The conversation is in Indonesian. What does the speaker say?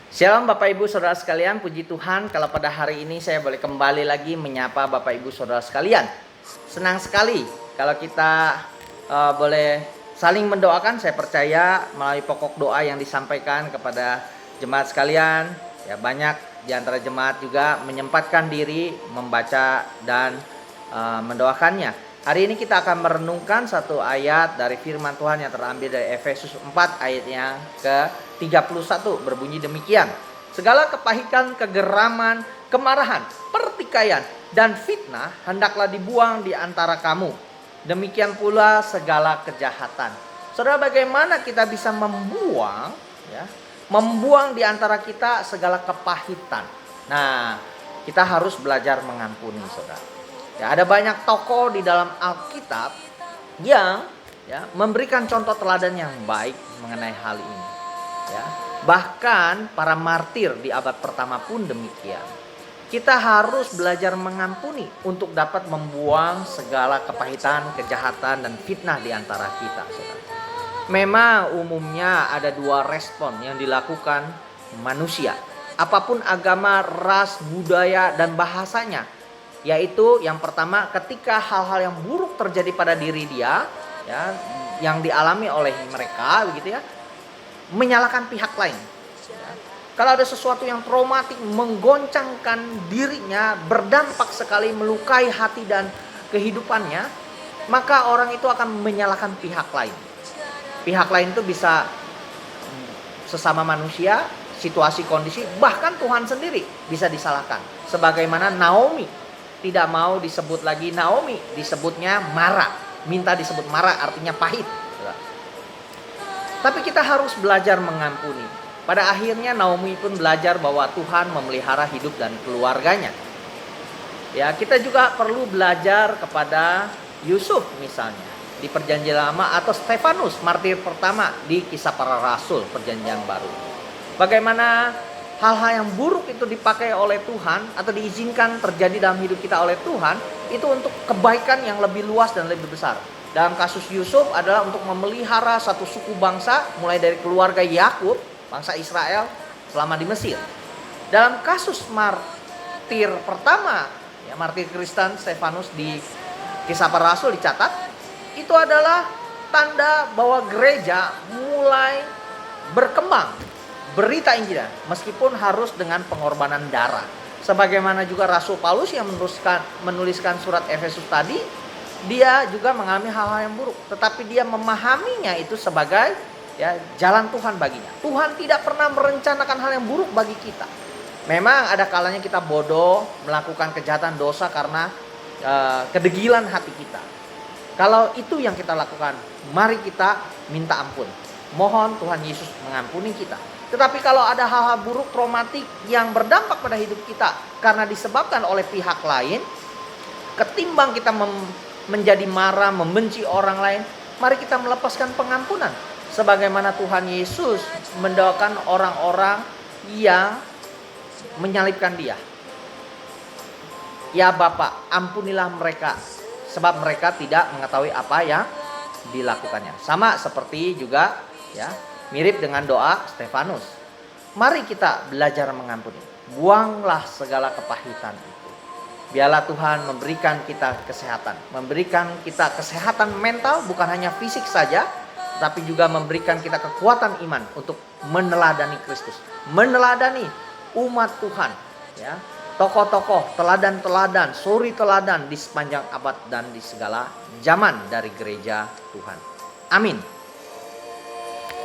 Shalom Bapak Ibu Saudara sekalian, puji Tuhan kalau pada hari ini saya boleh kembali lagi menyapa Bapak Ibu Saudara sekalian. Senang sekali kalau kita boleh saling mendoakan. Saya percaya melalui pokok doa yang disampaikan kepada jemaat sekalian, ya banyak di antara jemaat juga menyempatkan diri membaca dan mendoakannya. Hari ini kita akan merenungkan satu ayat dari firman Tuhan yang terambil dari Efesus 4 ayatnya ke-31, berbunyi demikian. Segala kepahitan, kegeraman, kemarahan, pertikaian, dan fitnah hendaklah dibuang di antara kamu. Demikian pula segala kejahatan. Saudara, bagaimana kita bisa membuang di antara kita segala kepahitan? Nah, kita harus belajar mengampuni, saudara. Ya, ada banyak tokoh di dalam Alkitab yang memberikan contoh teladan yang baik mengenai hal ini. Ya, bahkan para martir di abad pertama pun demikian. Kita harus belajar mengampuni untuk dapat membuang segala kepahitan, kejahatan, dan fitnah di antara kita, saudara. Memang umumnya ada dua respon yang dilakukan manusia. Apapun agama, ras, budaya, dan bahasanya. Yaitu yang pertama, ketika hal-hal yang buruk terjadi pada diri dia, yang dialami oleh mereka, begitu ya, menyalahkan pihak lain. Kalau ada sesuatu yang traumatik, menggoncangkan dirinya, berdampak sekali, melukai hati dan kehidupannya, maka orang itu akan menyalahkan pihak lain. Pihak lain itu bisa sesama manusia, situasi, kondisi, bahkan Tuhan sendiri bisa disalahkan. Sebagaimana Naomi tidak mau disebut lagi Naomi, disebutnya Mara. Minta disebut Mara artinya pahit. Tapi kita harus belajar mengampuni. Pada akhirnya Naomi pun belajar bahwa Tuhan memelihara hidup dan keluarganya. Ya, kita juga perlu belajar kepada Yusuf misalnya di Perjanjian Lama, atau Stefanus, martir pertama di Kisah Para Rasul Perjanjian Baru. Bagaimana hal-hal yang buruk itu dipakai oleh Tuhan atau diizinkan terjadi dalam hidup kita oleh Tuhan, itu untuk kebaikan yang lebih luas dan lebih besar. Dalam kasus Yusuf adalah untuk memelihara satu suku bangsa, mulai dari keluarga Yakub, bangsa Israel, selama di Mesir. Dalam kasus martir pertama, martir Kristen Stefanus di Kisah Para Rasul dicatat, itu adalah tanda bahwa gereja mulai berkembang, berita Injil, meskipun harus dengan pengorbanan darah. Sebagaimana juga Rasul Paulus yang menuliskan surat Efesus tadi, dia juga mengalami hal-hal yang buruk, tetapi dia memahaminya itu sebagai jalan Tuhan baginya. Tuhan tidak pernah merencanakan hal yang buruk bagi kita. Memang ada kalanya kita bodoh, melakukan kejahatan, dosa karena kedegilan hati kita. Kalau itu yang kita lakukan, mari kita minta ampun. Mohon Tuhan Yesus mengampuni kita. Tetapi kalau ada hal-hal buruk, traumatik yang berdampak pada hidup kita karena disebabkan oleh pihak lain, ketimbang kita menjadi marah, membenci orang lain, mari kita melepaskan pengampunan. Sebagaimana Tuhan Yesus mendoakan orang-orang yang menyalibkan dia. Ya Bapa, ampunilah mereka, sebab mereka tidak mengetahui apa yang dilakukannya. Sama seperti juga mirip dengan doa Stefanus. Mari kita belajar mengampuni. Buanglah segala kepahitan itu. Biarlah Tuhan memberikan kita kesehatan. Memberikan kita kesehatan mental, bukan hanya fisik saja, tapi juga memberikan kita kekuatan iman untuk meneladani Kristus. Meneladani umat Tuhan. Tokoh-tokoh, teladan-teladan, suri teladan di sepanjang abad dan di segala zaman dari gereja Tuhan. Amin.